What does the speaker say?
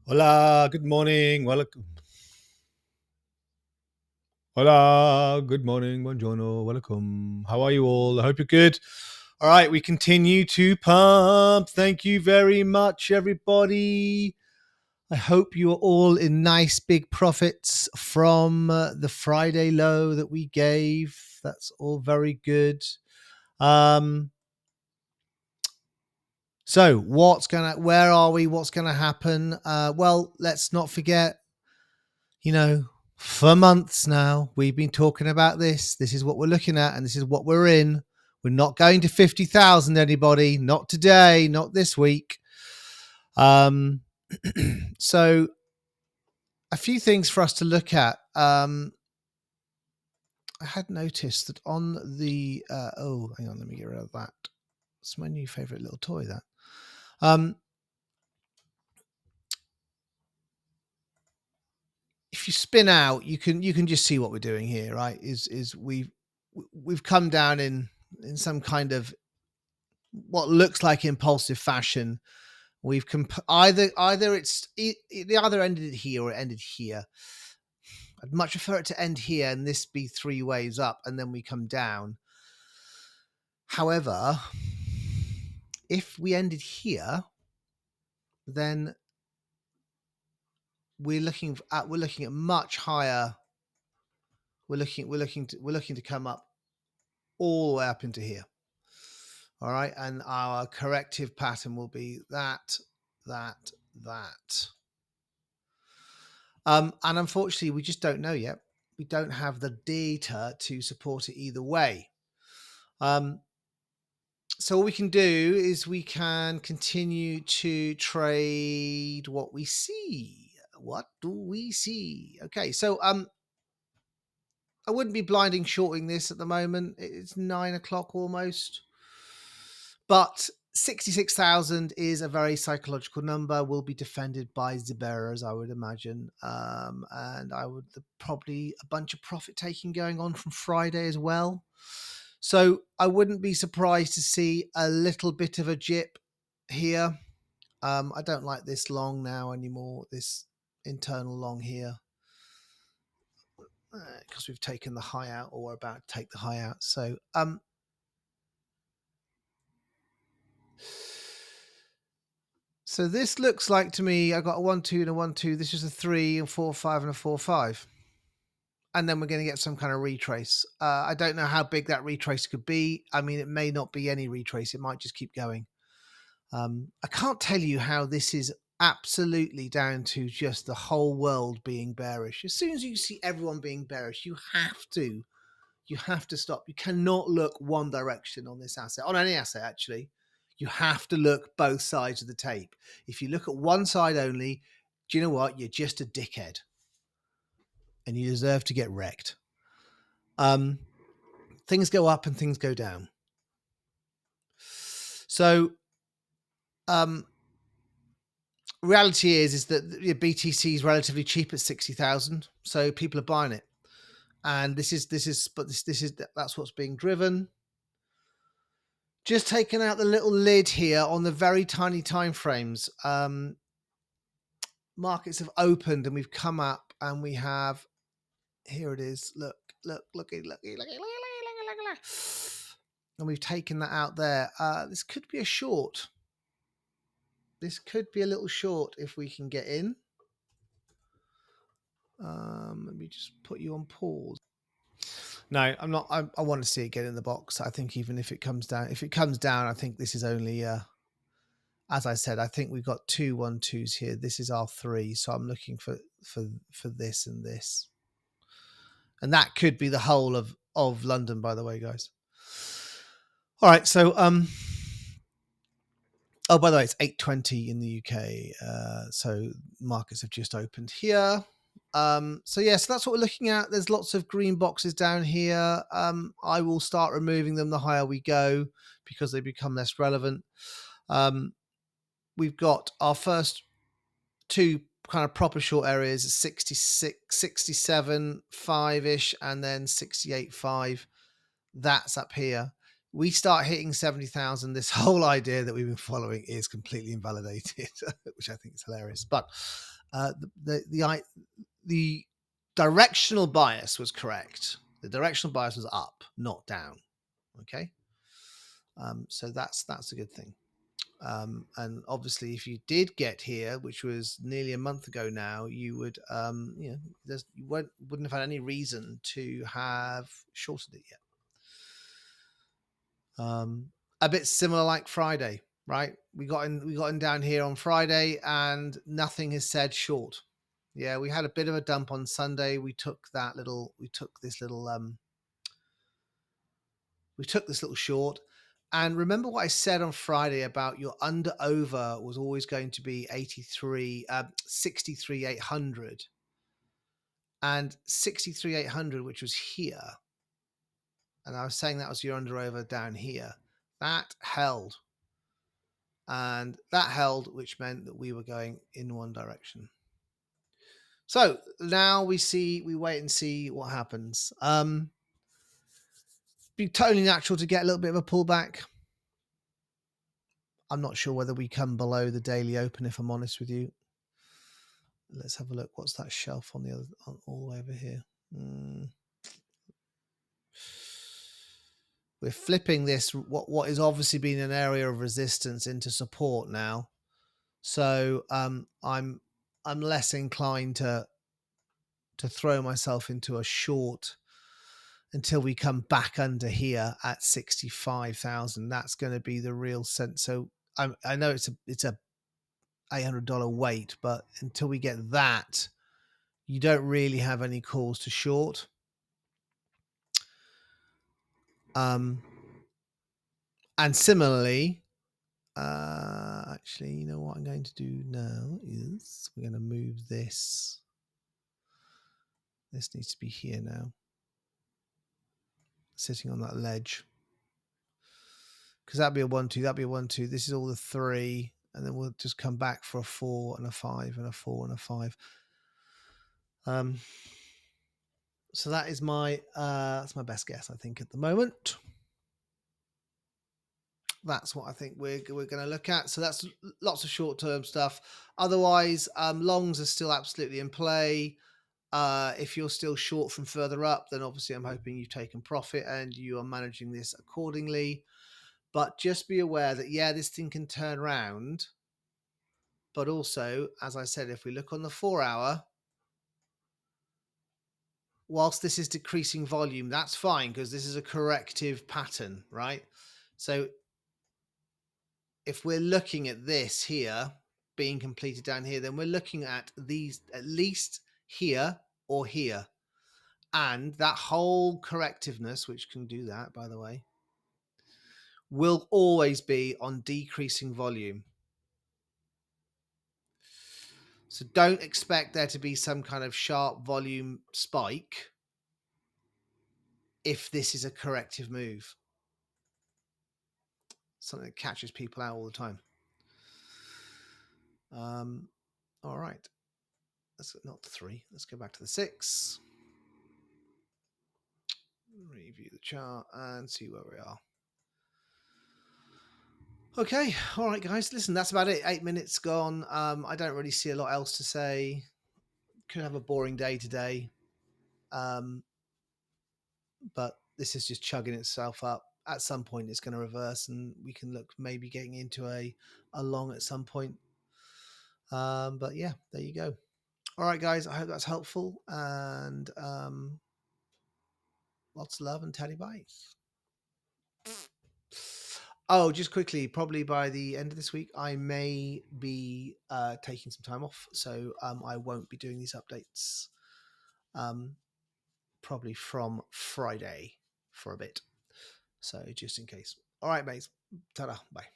Hola, good morning. Welcome. Hola, good morning. Buongiorno. Welcome. How are you all? I hope you're good. All right, we continue to pump. Thank you very much, everybody. I hope you are all in nice big profits from the Friday low that we gave. That's all very good. Um, so where are we? What's gonna happen? Well, let's not forget, you know, for months now, we've been talking about this. This is what we're looking at, and this is what we're in. We're not going to 50,000, anybody. Not today, not this week. Um, so, a few things for us to look at. I had noticed that on the. Hang on, let me get rid of that. It's my new favorite little toy, that. Um, if you spin out, you can just see what we're doing here, right? Is we've come down in some kind of what looks like impulsive fashion. We've either the other ended it here or it ended here. I'd much prefer it to end here and this be three waves up and then we come down. However, if we ended here, then we're looking at much higher. We're looking to come up all the way up into here. All right, and our corrective pattern will be that. And unfortunately, we just don't know yet. We don't have the data to support it either way. So all we can do is we can continue to trade what we see. What do we see? Okay, so I wouldn't be blinding shorting this at the moment. It's 9 o'clock almost. But 66,000 is a very psychological number, will be defended by the bearers, I would imagine. And I would probably a bunch of profit taking going on from Friday as well. So I wouldn't be surprised to see a little bit of a jip here. I don't like this long now anymore, this internal long here, because we've taken the high out or we're about to take the high out. So this looks like to me, I got a 1 2 and a 1 2. This is a 3 and 4 5 and a 4 5. And then we're going to get some kind of retrace. I don't know how big that retrace could be. I mean, it may not be any retrace. It might just keep going. I can't tell you how this is absolutely down to just the whole world being bearish. As soon as you see everyone being bearish, you have to stop. You cannot look one direction on this asset, on any asset actually. You have to look both sides of the tape. If you look at one side only, do you know what? You're just a dickhead, and you deserve to get wrecked. Things go up and things go down. So, reality is that BTC is relatively cheap at 60,000, so people are buying it, and this is that's what's being driven. Just taking out the little lid here on the very tiny time frames. Markets have opened and we've come up and we have, here it is. Look. And we've taken that out there. This could be a short. This could be a little short if we can get in. Let me just put you on pause. No, I'm not. I want to see it get in the box. I think even if it comes down, I think this is only as I said, I think we've got 2 1 2s here. This is our 3, so I'm looking for this and this, and that could be the whole of London, by the way, guys. All right, so oh, by the way, it's 8:20 in the UK, so markets have just opened here. So that's what we're looking at. There's lots of green boxes down here. I will start removing them the higher we go because they become less relevant. We've got our first 2 kind of proper short areas, 66, 67, 5-ish, and then 68, 5. That's up here. We start hitting 70,000. This whole idea that we've been following is completely invalidated, which I think is hilarious. But The directional bias was correct. The directional bias was up, not down. Okay, so that's a good thing. And obviously, if you did get here, which was nearly a month ago now, you would, you wouldn't have had any reason to have shorted it yet. A bit similar like Friday, right? We got in down here on Friday, and nothing has said short. Yeah, we had a bit of a dump on Sunday. We took this little short. And remember what I said on Friday about your under over was always going to be 63,800 and 63,800, which was here. And I was saying that was your under over down here. That held. And that held, which meant that we were going in one direction. So now we wait and see what happens. Be totally natural to get a little bit of a pullback. I'm not sure whether we come below the daily open, if I'm honest with you. Let's have a look. What's that shelf on the other, all the way over here? We're flipping this, what is obviously been an area of resistance, into support now. So I'm less inclined to throw myself into a short until we come back under here at 65,000. That's going to be the real sense. So I know it's a $800 weight, but until we get that, you don't really have any calls to short. And similarly, actually, you know what I'm going to do now is we're going to move this. This needs to be here now, sitting on that ledge, because that'd be a 1-2. That'd be a 1-2. This is all the 3, and then we'll just come back for a 4 and a 5 and a 4 and a 5. So that is that's my best guess, I think, at the moment. That's what I think we're going to look at. So that's lots of short-term stuff. Otherwise, longs are still absolutely in play. If you're still short from further up, then obviously I'm hoping you've taken profit and you are managing this accordingly. But just be aware that, yeah, this thing can turn around. But also, as I said, if we look on the 4-hour, whilst this is decreasing volume, that's fine because this is a corrective pattern, right? So if we're looking at this here being completed down here, then we're looking at these at least here or here. And that whole correctiveness, which can do that, by the way, will always be on decreasing volume. So don't expect there to be some kind of sharp volume spike if this is a corrective move. Something that catches people out all the time. All right. That's not the 3. Let's go back to the 6. Review the chart and see where we are. Okay. All right, guys. Listen, that's about it. 8 minutes gone. I don't really see a lot else to say. Could have a boring day today. But this is just chugging itself up. At some point, it's going to reverse, and we can look maybe getting into a long at some point. But yeah, there you go. All right, guys. I hope that's helpful, and lots of love and teddy bites. Oh, just quickly, probably by the end of this week, I may be taking some time off, so I won't be doing these updates. Probably from Friday for a bit. So just in case. All right, mates. Ta-da. Bye.